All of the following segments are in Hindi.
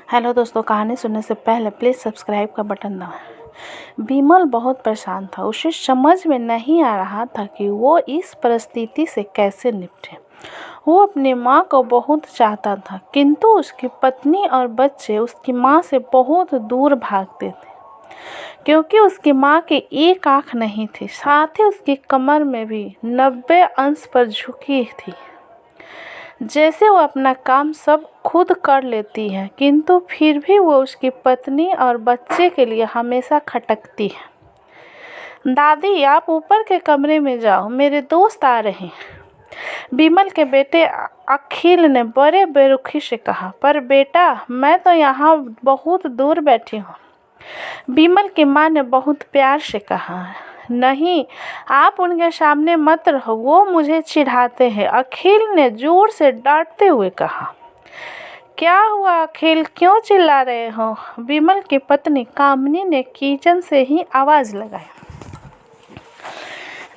हेलो दोस्तों, कहानी सुनने से पहले प्लीज़ सब्सक्राइब का बटन दबाएं। विमल बहुत परेशान था। उसे समझ में नहीं आ रहा था कि वो इस परिस्थिति से कैसे निपटे। वो अपनी माँ को बहुत चाहता था, किंतु उसकी पत्नी और बच्चे उसकी माँ से बहुत दूर भागते थे, क्योंकि उसकी माँ की एक आँख नहीं थी, साथ ही उसकी कमर में भी 90 अंश पर झुकी थी। जैसे वो अपना काम सब खुद कर लेती है, किंतु फिर भी वो उसकी पत्नी और बच्चे के लिए हमेशा खटकती है। दादी, आप ऊपर के कमरे में जाओ, मेरे दोस्त आ रहे हैं। विमल के बेटे अखिल ने बड़े बेरुखी से कहा। पर बेटा, मैं तो यहाँ बहुत दूर बैठी हूँ। विमल की माँ ने बहुत प्यार से कहा। नहीं, आप उनके सामने मत रहो, वो मुझे चिढ़ाते हैं, अखिल ने जोर से डांटते हुए कहा। क्या हुआ अखिल, क्यों चिल्ला रहे हो? विमल की पत्नी कामिनी ने किचन से ही आवाज लगाई।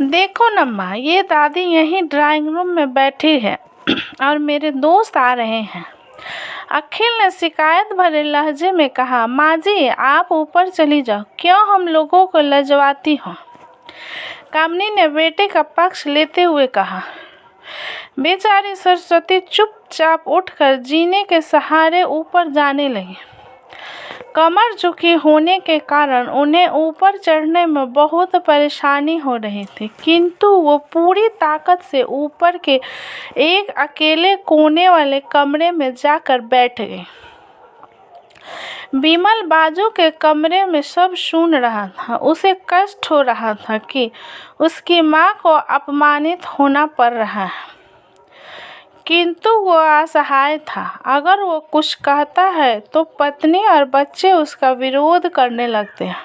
देखो नम्मा, ये दादी यहीं ड्राइंग रूम में बैठी है और मेरे दोस्त आ रहे हैं। अखिल ने शिकायत भरे लहजे में कहा। माँ जी, आप ऊपर चली जाओ, क्यों हम लोगों को लजवाती हो? कामिनी ने बेटे का पक्ष लेते हुए कहा। बेचारी सरस्वती चुपचाप उठकर जीने के सहारे ऊपर जाने लगी। कमर झुकी होने के कारण उन्हें ऊपर चढ़ने में बहुत परेशानी हो रही थी, किंतु वो पूरी ताकत से ऊपर के एक अकेले कोने वाले कमरे में जाकर बैठ गई। विमल बाजू के कमरे में सब सुन रहा था। उसे कष्ट हो रहा था कि उसकी माँ को अपमानित होना पड़ रहा है, किंतु वो असहाय था। अगर वो कुछ कहता है तो पत्नी और बच्चे उसका विरोध करने लगते हैं।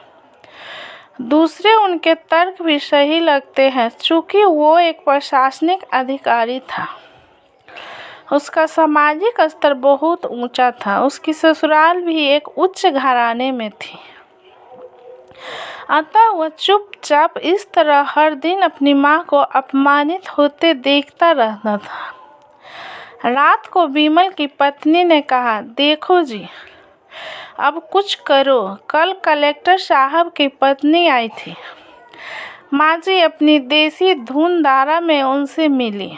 दूसरे उनके तर्क भी सही लगते हैं, चूंकि वो एक प्रशासनिक अधिकारी था। उसका सामाजिक स्तर बहुत ऊंचा था। उसकी ससुराल भी एक उच्च घराने में थी, अतः वह चुपचाप इस तरह हर दिन अपनी माँ को अपमानित होते देखता रहता था। रात को विमल की पत्नी ने कहा, देखो जी, अब कुछ करो। कल कलेक्टर साहब की पत्नी आई थी। माँ जी अपनी देसी धुनधारा में उनसे मिली।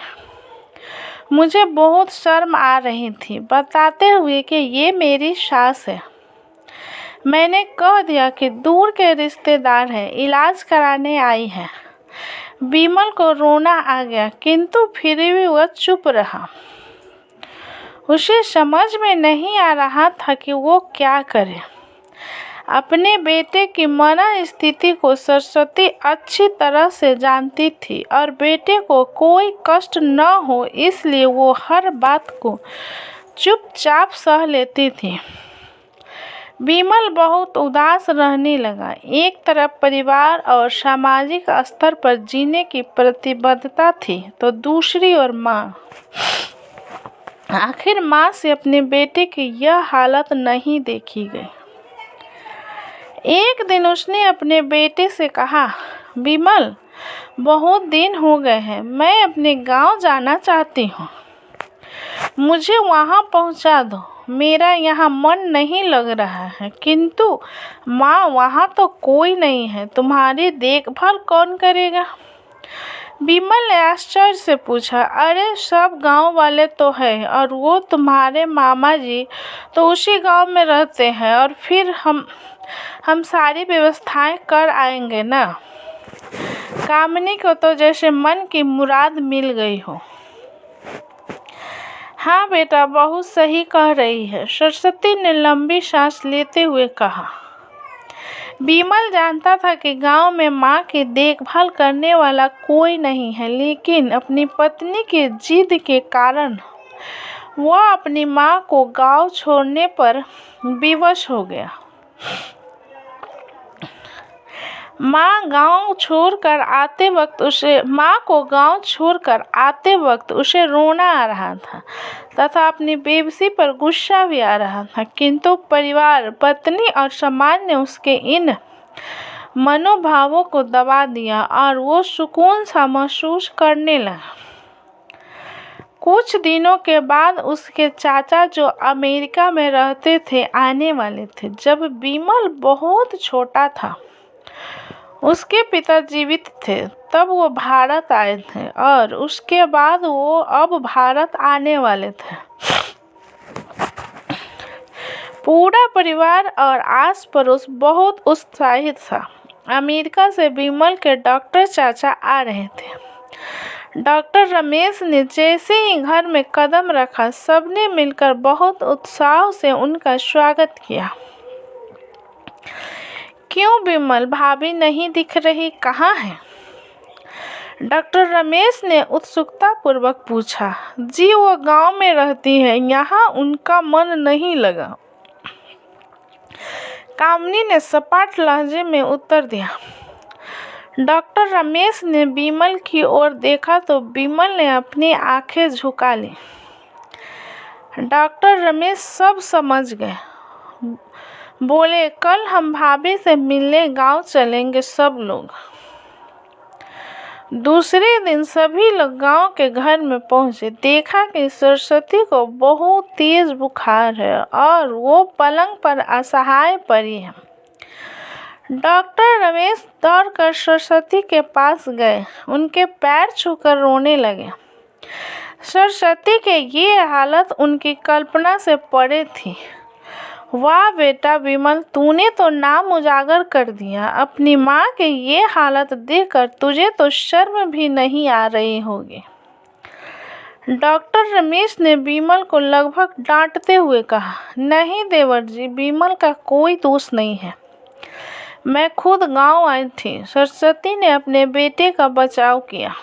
मुझे बहुत शर्म आ रही थी, बताते हुए कि ये मेरी सास है। मैंने कह दिया कि दूर के रिश्तेदार हैं, इलाज कराने आई है। विमल को रोना आ गया, किंतु फिर भी वह चुप रहा। उसे समझ में नहीं आ रहा था कि वो क्या करे। अपने बेटे की मरण स्थिति को सरस्वती अच्छी तरह से जानती थी और बेटे को कोई कष्ट न हो, इसलिए वो हर बात को चुपचाप सह लेती थी। विमल बहुत उदास रहने लगा। एक तरफ परिवार और सामाजिक स्तर पर जीने की प्रतिबद्धता थी, तो दूसरी ओर माँ। आखिर माँ से अपने बेटे की यह हालत नहीं देखी गई। एक दिन उसने अपने बेटे से कहा, विमल, बहुत दिन हो गए हैं, मैं अपने गांव जाना चाहती हूँ। मुझे वहां पहुंचा दो। मेरा यहाँ मन नहीं लग रहा है। किंतु माँ, वहां तो कोई नहीं है, तुम्हारी देखभाल कौन करेगा? विमल ने आश्चर्य से पूछा। अरे, सब गांव वाले तो हैं, और वो तुम्हारे मामा जी तो उसी गांव में रहते हैं, और फिर हम सारी व्यवस्थाएं कर आएंगे ना। कामिनी को तो जैसे मन की मुराद मिल गई हो। हाँ बेटा, बहुत सही कह रही है, सरस्वती ने लंबी सांस लेते हुए कहा। विमल जानता था कि गांव में माँ की देखभाल करने वाला कोई नहीं है, लेकिन अपनी पत्नी की जिद के कारण वह अपनी माँ को गांव छोड़ने पर विवश हो गया। माँ को गांव छोड़कर आते वक्त उसे रोना आ रहा था तथा अपनी बेबसी पर गुस्सा भी आ रहा था, किंतु परिवार, पत्नी और समाज ने उसके इन मनोभावों को दबा दिया और वो सुकून सा महसूस करने लगा। कुछ दिनों के बाद उसके चाचा जो अमेरिका में रहते थे आने वाले थे। जब विमल बहुत छोटा था, उसके पिता जीवित थे, तब वो भारत आए थे और उसके बाद वो अब भारत आने वाले थे। पूरा परिवार और आस पड़ोस बहुत उत्साहित था। अमेरिका से विमल के डॉक्टर चाचा आ रहे थे। डॉक्टर रमेश ने जैसे ही घर में कदम रखा, सबने मिलकर बहुत उत्साह से उनका स्वागत किया। क्यों विमल, भाभी नहीं दिख रही, कहाँ है? डॉक्टर रमेश ने उत्सुकता पूर्वक पूछा। जी वो गांव में रहती है, यहाँ उनका मन नहीं लगा, कामनी ने सपाट लहजे में उत्तर दिया। डॉक्टर रमेश ने विमल की ओर देखा तो विमल ने अपनी आंखें झुका ली। डॉक्टर रमेश सब समझ गए। बोले, कल हम भाभी से मिलने गांव चलेंगे सब लोग। दूसरे दिन सभी लोग गांव के घर में पहुंचे। देखा कि सरस्वती को बहुत तेज बुखार है और वो पलंग पर असहाय पड़ी है। डॉक्टर रमेश दौड़कर सरस्वती के पास गए, उनके पैर छूकर रोने लगे। सरस्वती के ये हालत उनकी कल्पना से परे थी। वाह बेटा विमल, तूने तो नाम उजागर कर दिया। अपनी माँ के ये हालत देखकर तुझे तो शर्म भी नहीं आ रही होगी। डॉक्टर रमेश ने विमल को लगभग डांटते हुए कहा, नहीं देवर जी, विमल का कोई दोष नहीं है। मैं खुद गांव आई थी। सरस्वती ने अपने बेटे का बचाव किया।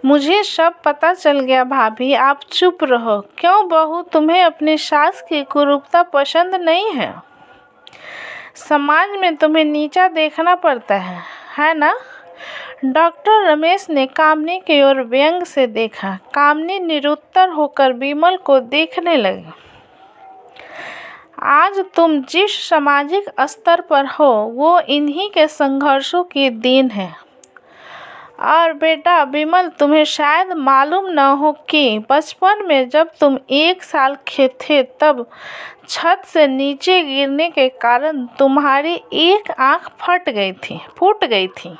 मुझे सब पता चल गया भाभी, आप चुप रहो। क्यों बहू, तुम्हें अपनी सास की कुरूपता पसंद नहीं है? समाज में तुम्हें नीचा देखना पड़ता है ना? डॉक्टर रमेश ने कामनी की ओर व्यंग से देखा। कामनी निरुत्तर होकर विमल को देखने लगी। आज तुम जिस सामाजिक स्तर पर हो वो इन्हीं के संघर्षों की देन है। और बेटा विमल, तुम्हें शायद मालूम न हो कि बचपन में जब तुम 1 साल के थे तब छत से नीचे गिरने के कारण तुम्हारी एक आंख फूट गई थी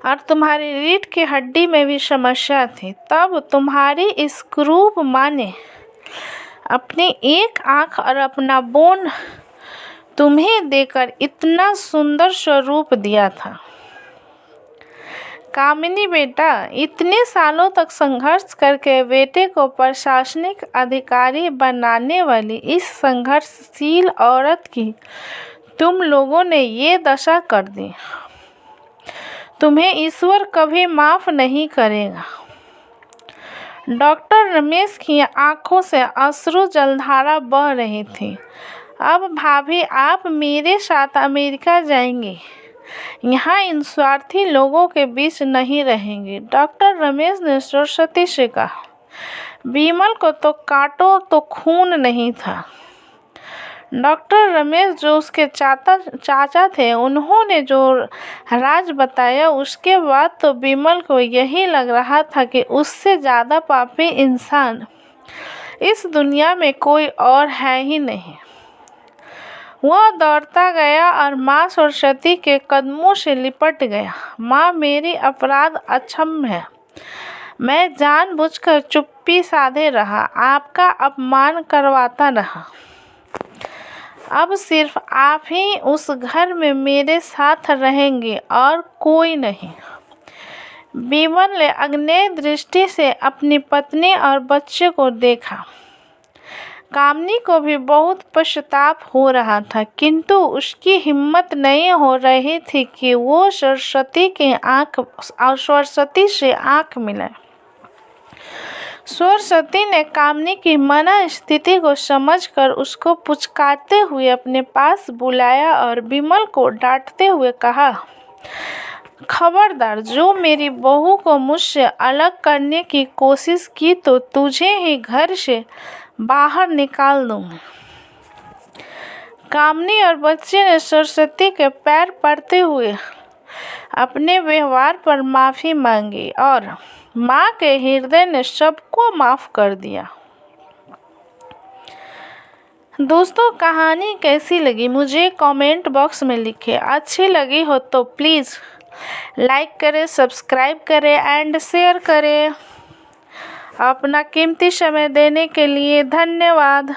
और तुम्हारी रीढ़ की हड्डी में भी समस्या थी। तब तुम्हारी इस क्रूर माँ ने अपनी एक आंख और अपना बोन तुम्हें देकर इतना सुंदर स्वरूप दिया था। कामिनी बेटा, इतने सालों तक संघर्ष करके बेटे को प्रशासनिक अधिकारी बनाने वाली इस संघर्षशील औरत की तुम लोगों ने ये दशा कर दी। तुम्हें ईश्वर कभी माफ नहीं करेगा। डॉक्टर रमेश की आंखों से अश्रु जलधारा बह रही थी। अब भाभी, आप मेरे साथ अमेरिका जाएंगे, यहाँ इन स्वार्थी लोगों के बीच नहीं रहेंगे। डॉक्टर रमेश ने सरस्वती से कहा। विमल को तो काटो तो खून नहीं था। डॉक्टर रमेश जो उसके चाचा थे, उन्होंने जो राज बताया, उसके बाद तो विमल को यही लग रहा था कि उससे ज़्यादा पापी इंसान इस दुनिया में कोई और है ही नहीं। वह दौड़ता गया और माँ सरस्वती के कदमों से लिपट गया। माँ, मेरी अपराध अक्षम्य है। मैं जानबूझकर चुप्पी साधे रहा, आपका अपमान करवाता रहा। अब सिर्फ आप ही उस घर में मेरे साथ रहेंगे और कोई नहीं। विमल ने अग्नि दृष्टि से अपनी पत्नी और बच्चे को देखा। कामनी को भी बहुत पश्चाताप हो रहा था, किंतु उसकी हिम्मत नहीं हो रही थी कि वो सरस्वती से आंख मिलाए। सरस्वती ने कामनी की मना स्थिति को समझकर उसको पुचकारते हुए अपने पास बुलाया और विमल को डांटते हुए कहा, खबरदार, जो मेरी बहू को मुझसे अलग करने की कोशिश की तो तुझे ही घर से बाहर निकाल दूंगी। कामनी और बच्चे ने सरस्वती के पैर पड़ते हुए अपने व्यवहार पर माफ़ी मांगी और माँ के हृदय ने सबको माफ़ कर दिया। दोस्तों, कहानी कैसी लगी मुझे कमेंट बॉक्स में लिखें। अच्छी लगी हो तो प्लीज़ लाइक करें, सब्सक्राइब करें एंड शेयर करें। अपना कीमती समय देने के लिए धन्यवाद।